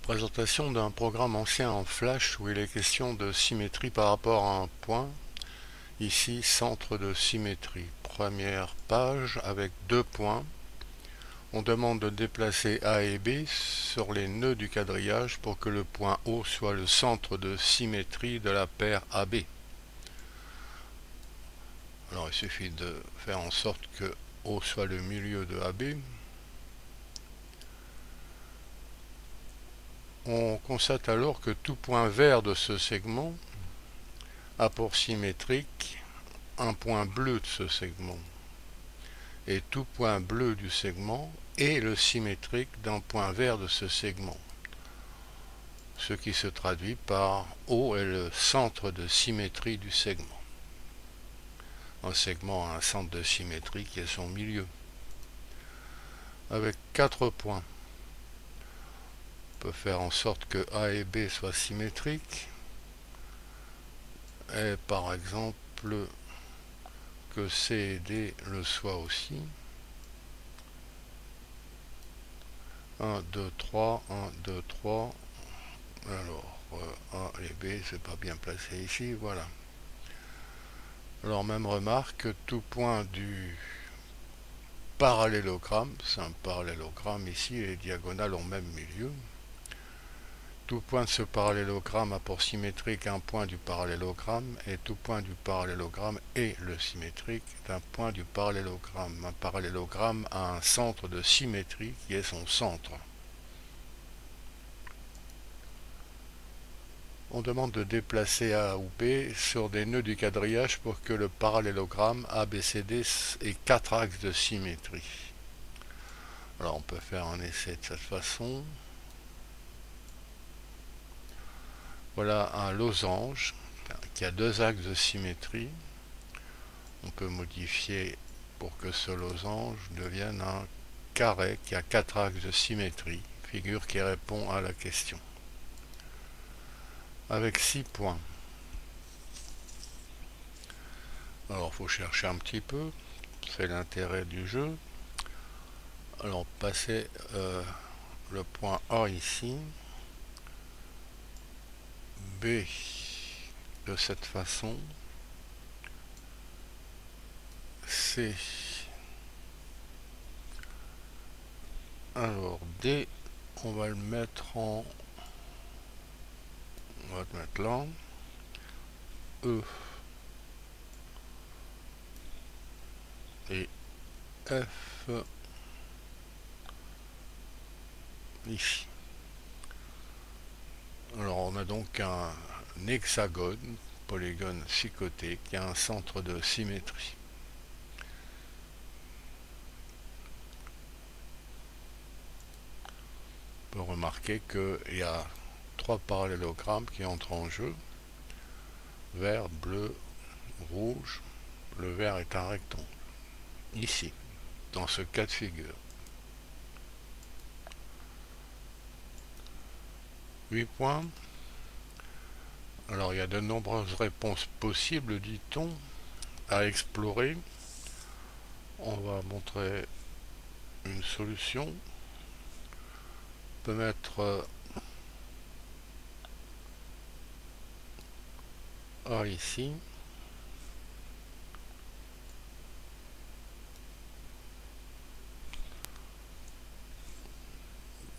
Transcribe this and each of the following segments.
Présentation d'un programme ancien en Flash où il est question de symétrie par rapport à un point. Ici, centre de symétrie. Première page avec deux points. On demande de déplacer A et B sur les nœuds du quadrillage pour que le point O soit le centre de symétrie de la paire AB. Alors il suffit de faire en sorte que O soit le milieu de AB. On constate alors que tout point vert de ce segment a pour symétrique un point bleu de ce segment, et tout point bleu du segment est le symétrique d'un point vert de ce segment, ce qui se traduit par O est le centre de symétrie du segment. Un segment a un centre de symétrie qui est son milieu. Avec 4 points, on peut faire en sorte que A et B soient symétriques, et par exemple que C et D le soient aussi. 1, 2, 3, 1, 2, 3. Alors, A et B, c'est pas bien placé ici, voilà. Alors, même remarque, tout point du parallélogramme, c'est un parallélogramme ici, les diagonales ont même milieu. Tout point de ce parallélogramme a pour symétrique un point du parallélogramme, et tout point du parallélogramme est le symétrique d'un point du parallélogramme. Un parallélogramme a un centre de symétrie qui est son centre. On demande de déplacer A ou B sur des nœuds du quadrillage pour que le parallélogramme ABCD ait 4 axes de symétrie. Alors on peut faire un essai de cette façon. Voilà un losange qui a 2 axes de symétrie. On peut modifier pour que ce losange devienne un carré qui a 4 axes de symétrie, figure qui répond à la question. Avec 6 points. Alors il faut chercher un petit peu, c'est l'intérêt du jeu. Alors passer le point A ici, B de cette façon, C, alors D, on va le mettre en, on va le mettre là, E et F ici. Alors on a donc un hexagone, polygone 6 côtés, qui a un centre de symétrie. On peut remarquer qu'il y a 3 parallélogrammes qui entrent en jeu. Vert, bleu, rouge. Le vert est un rectangle. Ici, dans ce cas de figure. 8 points. Alors il y a de nombreuses réponses possibles, dit-on, à explorer. On va montrer une solution. On peut mettre A ici.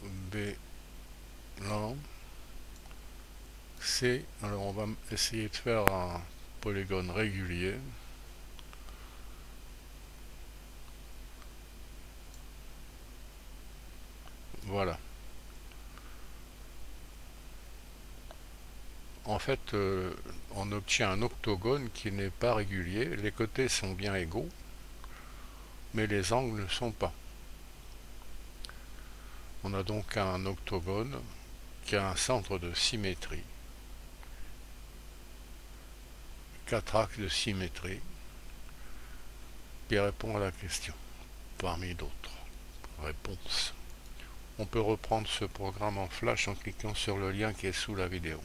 B là. C, alors on va essayer de faire un polygone régulier. Voilà. En fait, on obtient un octogone qui n'est pas régulier. Les côtés sont bien égaux, mais les angles ne sont pas. On a donc un octogone qui a un centre de symétrie. 4 axes de symétrie qui répond à la question, parmi d'autres réponses. On peut reprendre ce programme en Flash en cliquant sur le lien qui est sous la vidéo.